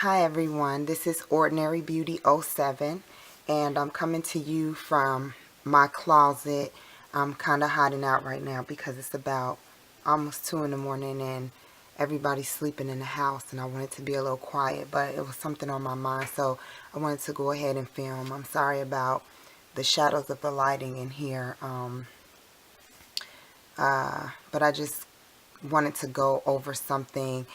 Hi everyone, this is Ordinary Beauty '07, and I'm coming to you from my closet. I'm kind of hiding out right now because it's about almost 2 in the morning and everybody's sleeping in the house, and I wanted to be a little quiet, but it was something on my mind, so I wanted to go ahead and film. I'm sorry about the shadows of the lighting in here, but I just wanted to go over something.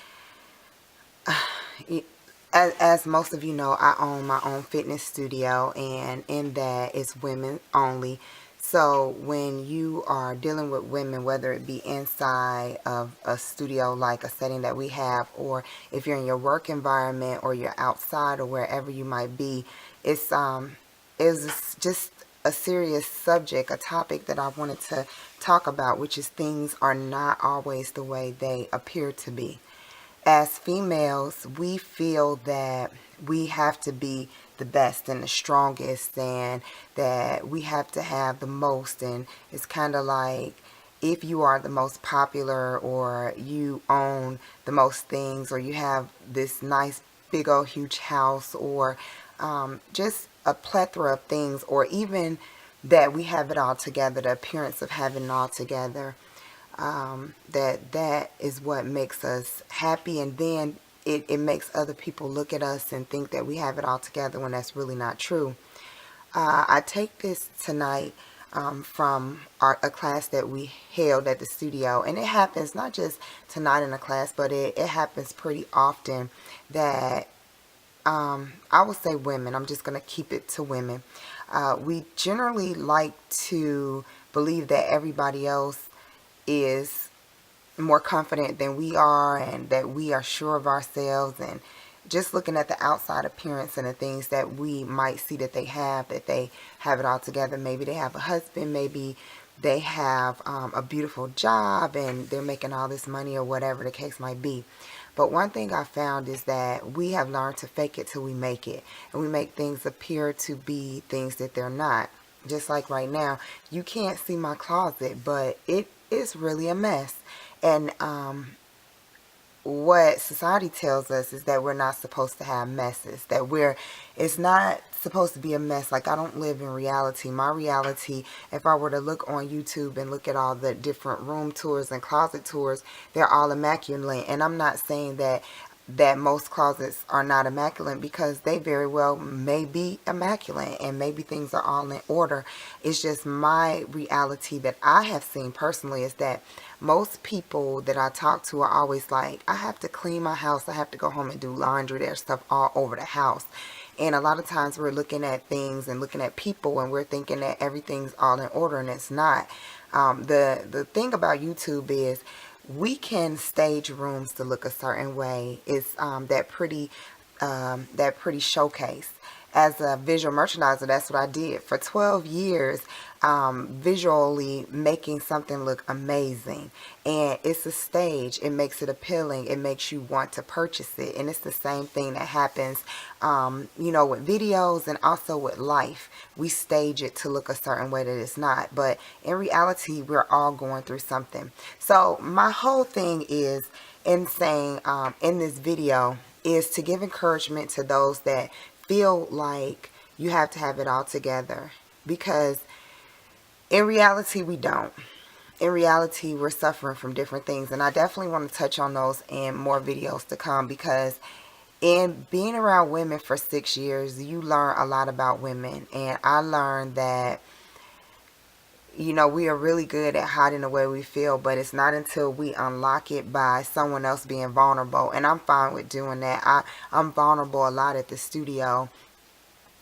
As most of you know, I own my own fitness studio, and in that it's women only. So when you are dealing with women, whether it be inside of a studio like a setting that we have, or if you're in your work environment or you're outside or wherever you might be, it's just a serious subject, a topic that I wanted to talk about, which is things are not always the way they appear to be. As females, we feel that we have to be the best and the strongest, and that we have to have the most. And it's kind of like if you are the most popular, or you own the most things, or you have this nice big old huge house, or just a plethora of things, or even that we have it all together, the appearance of having it all together, that is what makes us happy. And then it makes other people look at us and think that we have it all together, when that's really not true. I take this tonight from a class that we held at the studio, and it happens not just tonight in a class, but it happens pretty often that I would say women, I'm just going to keep it to women, we generally like to believe that everybody else is more confident than we are, and that we are sure of ourselves. And just looking at the outside appearance and the things that we might see that they have it all together. Maybe they have a husband, maybe they have a beautiful job and they're making all this money, or whatever the case might be. But one thing I found is that we have learned to fake it till we make it, and we make things appear to be things that they're not. Just like right now, you can't see my closet, but it is really a mess. And what society tells us is that we're not supposed to have messes, that it's not supposed to be a mess. Like, I don't live in reality. My reality, if I were to look on YouTube and look at all the different room tours and closet tours, they're all immaculate. And I'm not saying that most closets are not immaculate, because they very well may be immaculate, and maybe things are all in order. It's just my reality that I have seen personally is that most people that I talk to are always like, I have to clean my house, I have to go home and do laundry, there's stuff all over the house. And a lot of times we're looking at things and looking at people, and we're thinking that everything's all in order, and it's not. The thing about YouTube is we can stage rooms to look a certain way. It's that pretty showcase. As a visual merchandiser, that's what I did for 12 years, visually making something look amazing. And it's a stage. It makes it appealing. It makes you want to purchase it. And it's the same thing that happens, with videos, and also with life. We stage it to look a certain way that it's not. But in reality, we're all going through something. So my whole thing is, in saying in this video, is to give encouragement to those that feel like you have to have it all together, because in reality we don't. In reality, we're suffering from different things, and I definitely want to touch on those in more videos to come, because in being around women for 6 years, you learn a lot about women. And I learned that we are really good at hiding the way we feel, but it's not until we unlock it by someone else being vulnerable. And I'm fine with doing that. I'm vulnerable a lot at the studio.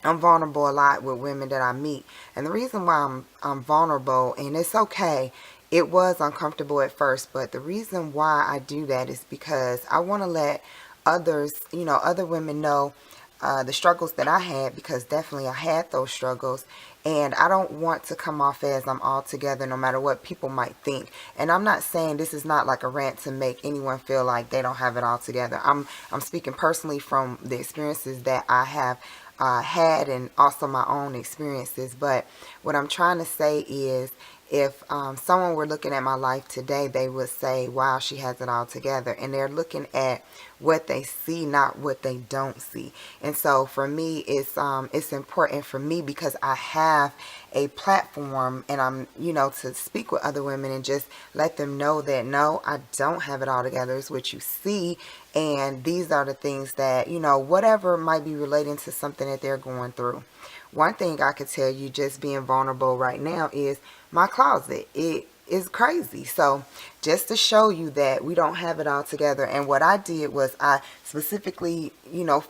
I'm vulnerable a lot with women that I meet. And the reason why I'm vulnerable, and it's okay, it was uncomfortable at first, but the reason why I do that is because I want to let others, other women know the struggles that I had, because definitely I had those struggles. And I don't want to come off as I'm all together, no matter what people might think. And I'm not saying, this is not like a rant to make anyone feel like they don't have it all together. I'm speaking personally from the experiences that I have had, and also my own experiences. But what I'm trying to say is if someone were looking at my life today, they would say, wow, she has it all together. And they're looking at what they see, not what they don't see. And so for me, it's important for me because I have a platform, and I'm, to speak with other women and just let them know that no, I don't have it all together. It's what you see. And these are the things that, whatever might be relating to something that they're going through. One thing I could tell you, just being vulnerable right now, is my closet. It is crazy. So just to show you that we don't have it all together. And what I did was I specifically,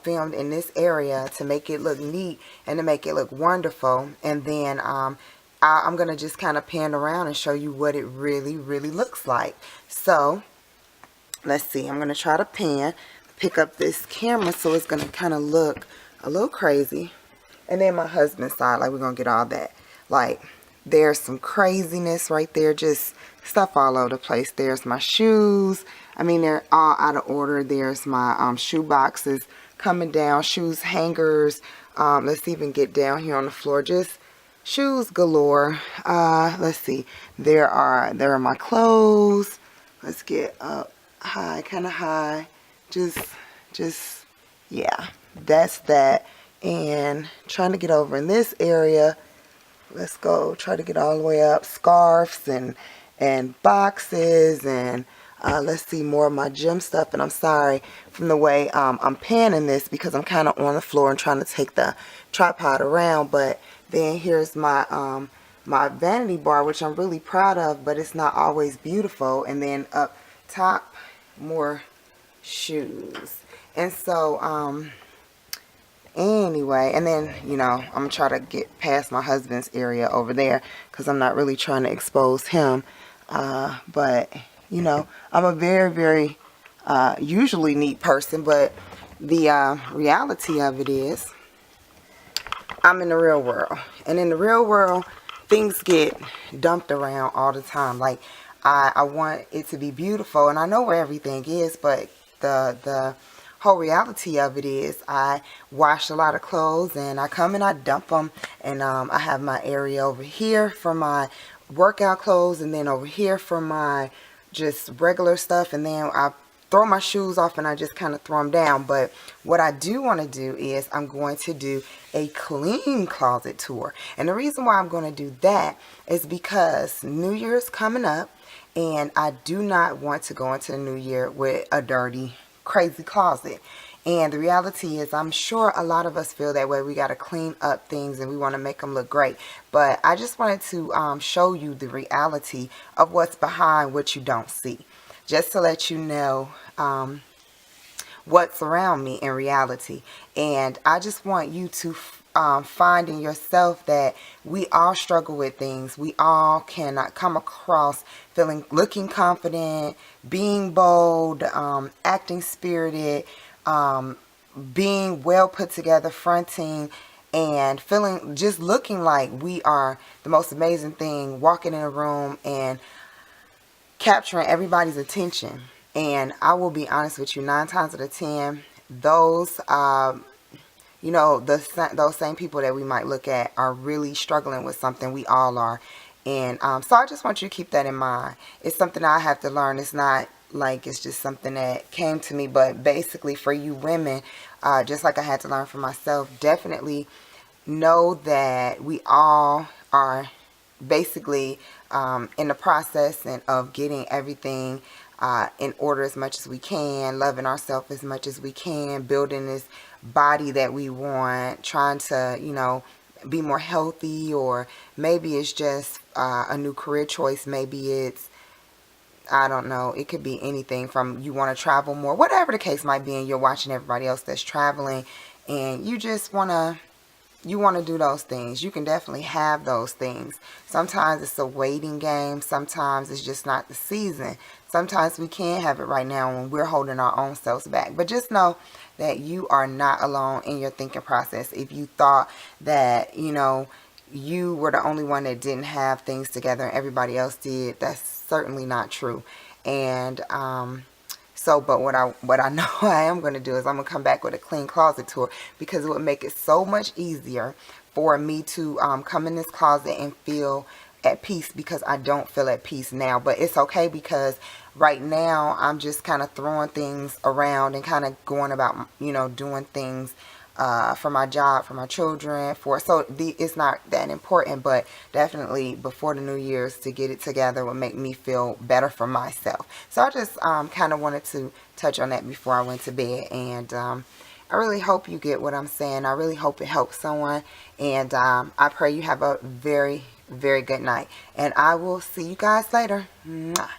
filmed in this area to make it look neat and to make it look wonderful. And then I'm going to just kind of pan around and show you what it really, really looks like. So let's see. I'm going to try to pick up this camera so it's going to kind of look a little crazy. And then my husband's side, like, we're going to get all that. Like, there's some craziness right there, just stuff all over the place. There's my shoes. I mean, they're all out of order. There's my shoe boxes coming down, shoes hangers. Let's even get down here on the floor. Just shoes galore. Let's see. There are my clothes. Let's get up high, kind of high. Just, yeah, that's that. And trying to get over in this area. Let's go try to get all the way up. Scarves and boxes, and let's see, more of my gym stuff. And I'm sorry from the way I'm panning this because I'm kind of on the floor and trying to take the tripod around. But then here's my my vanity bar, which I'm really proud of, but it's not always beautiful. And then up top, more shoes. And so anyway, and then, I'm going to try to get past my husband's area over there because I'm not really trying to expose him. But, I'm a very, very usually neat person. But the reality of it is I'm in the real world. And in the real world, things get dumped around all the time. Like, I want it to be beautiful, and I know where everything is, but the whole reality of it is I wash a lot of clothes and I come and I dump them, and I have my area over here for my workout clothes, and then over here for my just regular stuff, and then I throw my shoes off and I just kind of throw them down. But what I do want to do is I'm going to do a clean closet tour, and the reason why I'm going to do that is because New Year's coming up, and I do not want to go into the new year with a dirty, crazy closet. And the reality is, I'm sure a lot of us feel that way. We got to clean up things and we want to make them look great. But I just wanted to show you the reality of what's behind what you don't see, just to let you know what's around me in reality. And I just want you to find in yourself that we all struggle with things. We all cannot come across looking confident, being bold, acting spirited, being well put together, fronting, and feeling, just looking like we are the most amazing thing, walking in a room and capturing everybody's attention. And I will be honest with you, 9 times out of 10, those those same people that we might look at are really struggling with something. We all are. And so I just want you to keep that in mind. It's something I have to learn. It's not like it's just something that came to me, but basically for you women, just like I had to learn for myself, definitely know that we all are basically in the process of getting everything in order as much as we can, loving ourselves as much as we can, building this body that we want, trying to, be more healthy, or maybe it's just a new career choice. Maybe it's, I don't know, it could be anything from you want to travel more, whatever the case might be, and you're watching everybody else that's traveling and you just want to do those things. You can definitely have those things. Sometimes it's a waiting game. Sometimes it's just not the season. Sometimes we can have it right now when we're holding our own selves back. But just know that you are not alone in your thinking process. If you thought that, you were the only one that didn't have things together and everybody else did, that's certainly not true. And but what I know I am going to do is I'm going to come back with a clean closet tour, because it would make it so much easier for me to come in this closet and feel at peace because I don't feel at peace now. But it's okay because right now I'm just kind of throwing things around and kind of going about, doing things for my job, for my children, it's not that important, but definitely before the New Year's to get it together would make me feel better for myself. So I just kind of wanted to touch on that before I went to bed, and I really hope you get what I'm saying. I really hope it helps someone, and I pray you have a very, very good night, and I will see you guys later. Mwah.